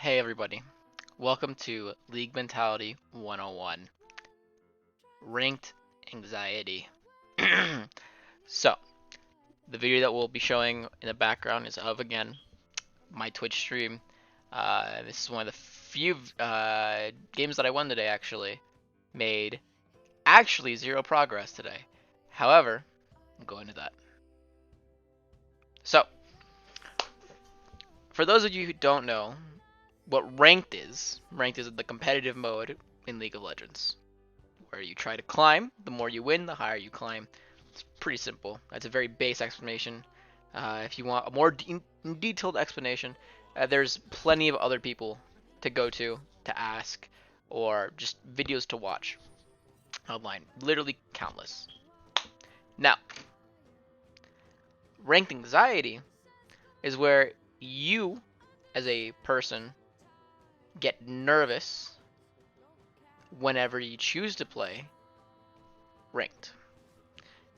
Hey everybody, welcome to League Mentality 101, Ranked Anxiety. So, the video that we'll be showing in the background is of, again, my Twitch stream. This is one of the few games that I won today, actually. Made actually zero progress today. However, I'm going to that. So, for those of you who don't know what ranked is the competitive mode in League of Legends, where you try to climb. The more you win, the higher you climb. It's pretty simple. That's a very base explanation. If you want a more detailed explanation, there's plenty of other people to go to ask, or just videos to watch online. Literally countless. Now, ranked anxiety is where you, as a person, get nervous whenever you choose to play ranked.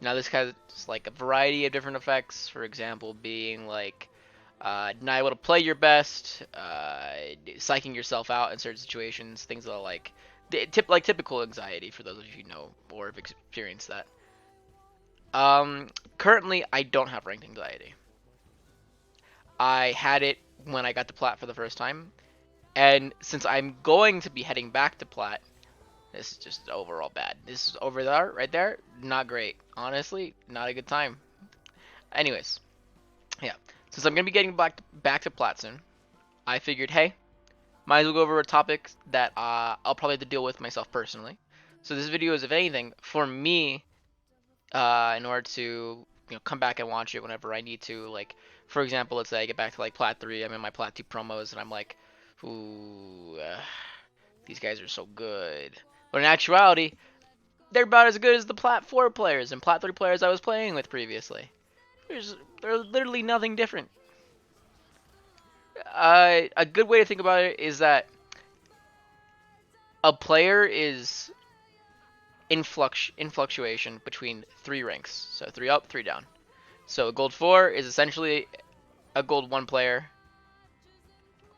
Now this has like a variety of different effects, for example being like not able to play your best, psyching yourself out in certain situations, things that are like typical anxiety for those of you who know or have experienced that. Currently I don't have ranked anxiety. I had it when I got to Plat for the first time, and since I'm going to be heading back to Plat, this is just overall bad. This is over there, right there, not great. Honestly, not a good time. Anyways, yeah. Since I'm gonna be getting back to Plat soon, I figured, hey, might as well go over a topic that I'll probably have to deal with myself personally. So this video is, if anything, for me, in order to come back and watch it whenever I need to. Like, for example, let's say I get back to like Plat 3, I'm in my Plat 2 promos, and I'm like, ooh, these guys are so good. But in actuality, they're about as good as the Plat 4 players and Plat 3 players I was playing with previously. There's literally nothing different. A good way to think about it is that a player is in fluctuation between three ranks. So 3 up, 3 down. So a gold 4 is essentially a gold 1 player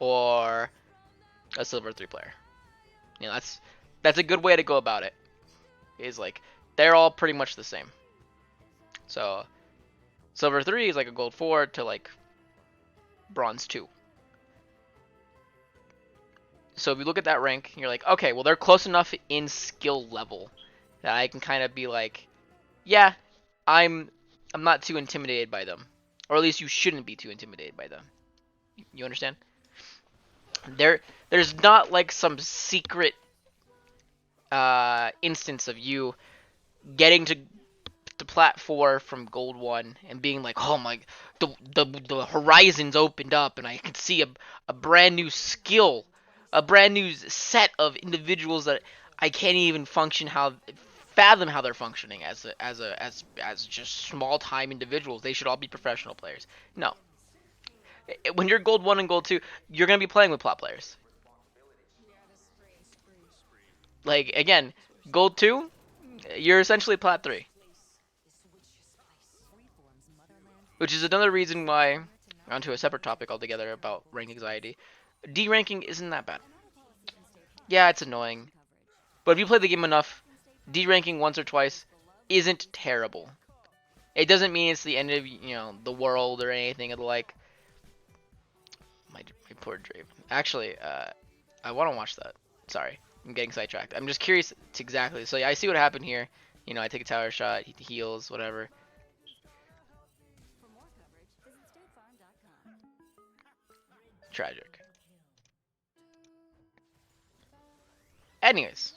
or a silver 3 player. That's a good way to go about it. Is like they're all pretty much the same. So silver 3 is like a gold 4 to like bronze 2. So if you look at that rank, you're like, okay, well they're close enough in skill level that I can kind of be like, yeah, I'm not too intimidated by them, or at least you shouldn't be too intimidated by them. You understand? There's not like some secret instance of you getting to Plat 4 from Gold 1 and being like, oh my, the horizons opened up and I can see a brand new skill, a brand new set of individuals that I can't even fathom how they're functioning as just small time individuals. They should all be professional players. No. When you're Gold 1 and Gold 2, you're going to be playing with Plat players. Like, again, Gold 2, you're essentially Plat 3. Which is another reason why, onto a separate topic altogether about rank anxiety, D-ranking isn't that bad. Yeah, it's annoying. But if you play the game enough, D-ranking once or twice isn't terrible. It doesn't mean it's the end of, the world or anything of the like. My poor Draven. Actually, I want to watch that. Sorry, I'm getting sidetracked. I'm just curious to exactly. So yeah, I see what happened here. I take a tower shot, he heals, whatever. Tragic. Anyways.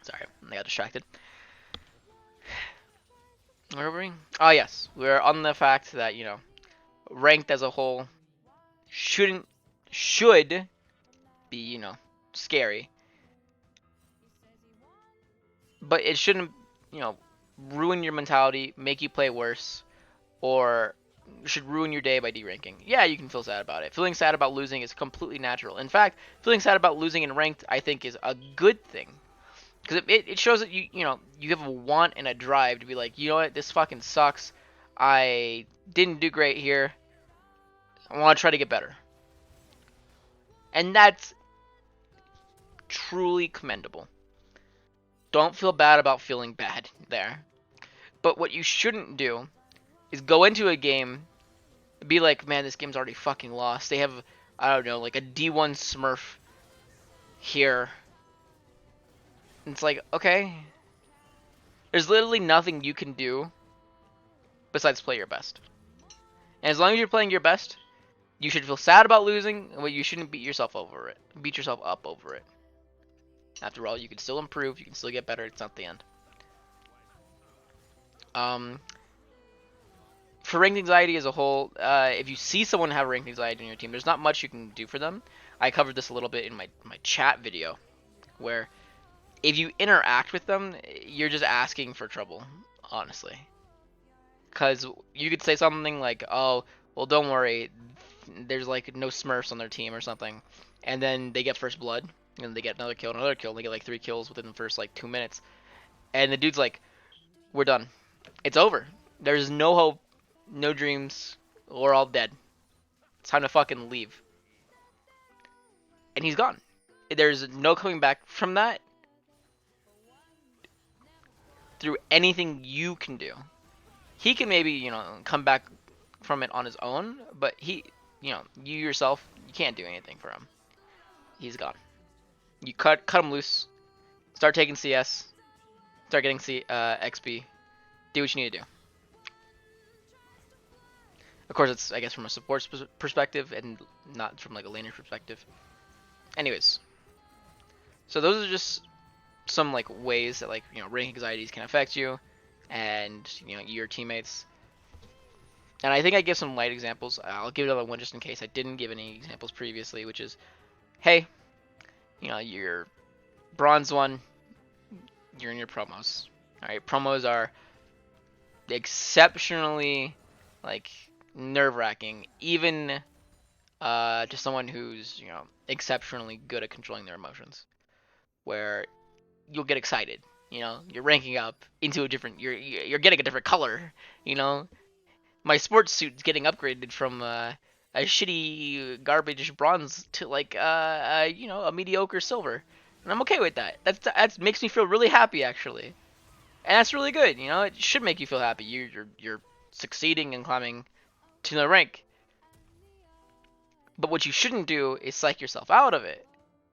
Sorry, I got distracted. Where were we? Oh yes, we're on the fact that, ranked as a whole should be, scary. But it shouldn't, ruin your mentality, make you play worse, or should ruin your day by deranking. Yeah, you can feel sad about it. Feeling sad about losing is completely natural. In fact, feeling sad about losing in ranked, I think, is a good thing. Because it shows that you have a want and a drive to be like, you know what, this fucking sucks. I didn't do great here. I want to try to get better. And that's truly commendable. Don't feel bad about feeling bad there. But what you shouldn't do is go into a game, be like, man, this game's already fucking lost. They have, I don't know, like a D1 Smurf here. And it's like, okay. There's literally nothing you can do besides play your best. And as long as you're playing your best, you should feel sad about losing, but you shouldn't beat yourself over it. Beat yourself up over it. After all, you can still improve, you can still get better, it's not the end. For ranked anxiety as a whole, if you see someone have ranked anxiety in your team, there's not much you can do for them. I covered this a little bit in my chat video, where if you interact with them, you're just asking for trouble, honestly. Because you could say something like, oh, well, don't worry, there's like no Smurfs on their team or something, and then they get first blood, and they get another kill, and they get like 3 kills within the first like 2 minutes, and the dude's like, we're done. It's over. There's no hope, no dreams, we're all dead. It's time to fucking leave. And he's gone. There's no coming back from that through anything you can do. He can maybe, you know, come back from it on his own, but he, you know, you yourself, you can't do anything for him. He's gone. You cut him loose, start taking CS, start getting XP, do what you need to do. Of course, it's, I guess, from a support perspective and not from like a laner perspective. Anyways, so those are just some like ways that, like, you know, rank anxieties can affect you and, you know, your teammates. And I think I give some light examples. I'll give another one just in case I didn't give any examples previously, which is, hey, you know, you're bronze 1, you're in your promos. Alright, promos are exceptionally, like, nerve-wracking, even to someone who's, you know, exceptionally good at controlling their emotions. Where you'll get excited, you know, you're ranking up into a different, you're getting a different color, you know. My sports suit's getting upgraded from a shitty garbage bronze to like you know, a mediocre silver, and I'm okay with that. That makes me feel really happy, actually, and that's really good. You know, it should make you feel happy. You're succeeding and climbing to the rank. But what you shouldn't do is psych yourself out of it,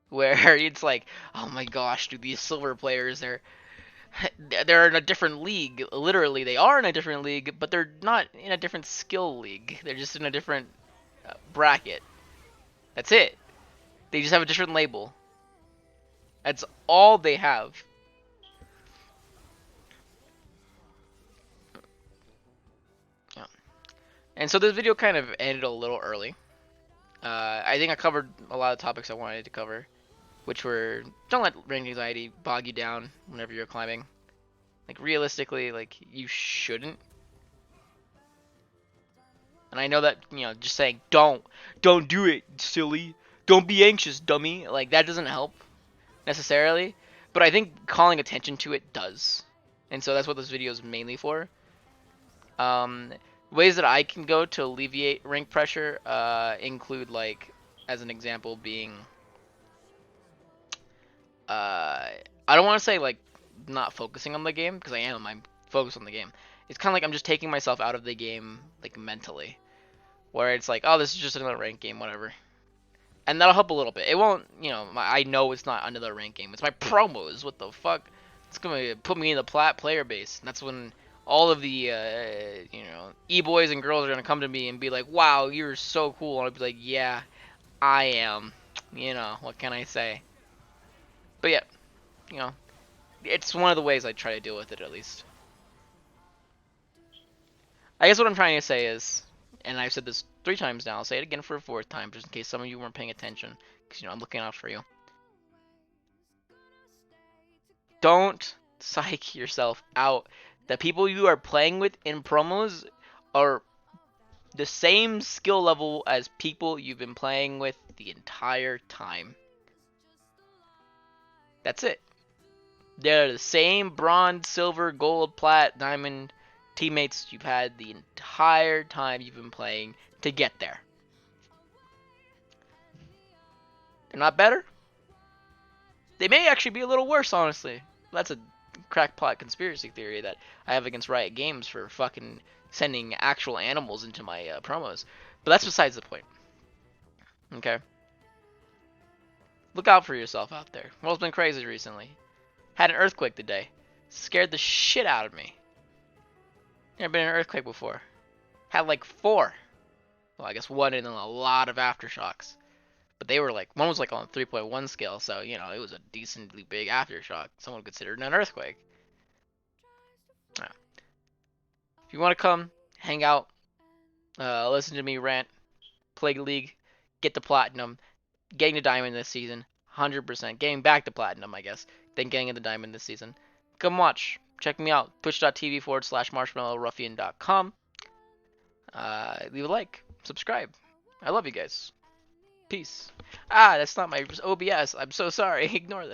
where it's like, oh my gosh, dude, these silver players, they're in a different league. Literally, they are in a different league, but they're not in a different skill league. They're just in a different bracket. That's it. They just have a different label. That's all they have. Yeah. And so this video kind of ended a little early. I think I covered a lot of topics I wanted to cover, which were, don't let rank anxiety bog you down whenever you're climbing. Like, realistically, like, you shouldn't. And I know that, you know, just saying, don't do it, silly. Don't be anxious, dummy. Like, that doesn't help, necessarily. But I think calling attention to it does. And so that's what this video is mainly for. Ways that I can go to alleviate rank pressure include, like, as an example, being... I don't want to say, like, not focusing on the game, because I'm focused on the game. It's kind of like I'm just taking myself out of the game, like, mentally, where it's like, oh, this is just another ranked game, whatever, and that'll help a little bit. It won't, you know, I know it's not another ranked game, it's my promos, what the fuck. It's gonna put me in the plat player base, and that's when all of the you know, e-boys and girls are gonna come to me and be like, wow, you're so cool, and I'll be like, yeah, I am, you know, what can I say. But yeah, you know, it's one of the ways I try to deal with it, at least. I guess what I'm trying to say is, and I've said this 3 times now, I'll say it again for a 4th time, just in case some of you weren't paying attention, because, you know, I'm looking out for you. Don't psych yourself out. The people you are playing with in promos are the same skill level as people you've been playing with the entire time. That's it. They're the same bronze, silver, gold, plat, diamond teammates you've had the entire time you've been playing to get there. They're not better. They may actually be a little worse, honestly. That's a crackpot conspiracy theory that I have against Riot Games for fucking sending actual animals into my promos. But that's besides the point. Okay? Look out for yourself out there. World's been crazy recently. Had an earthquake today. Scared the shit out of me. Never been in an earthquake before. Had like 4. Well, I guess 1 and then a lot of aftershocks. But they were like, one was like on 3.1 scale, so, you know, it was a decently big aftershock. Someone considered an earthquake. If you want to come, hang out, listen to me rant, play League, get the platinum, getting the diamond this season, 100%. Getting back to platinum, I guess, then getting the diamond this season. Come watch. Check me out. Twitch.tv/marshmallowruffian.com. Leave a like. Subscribe. I love you guys. Peace. That's not my OBS. I'm so sorry. Ignore this.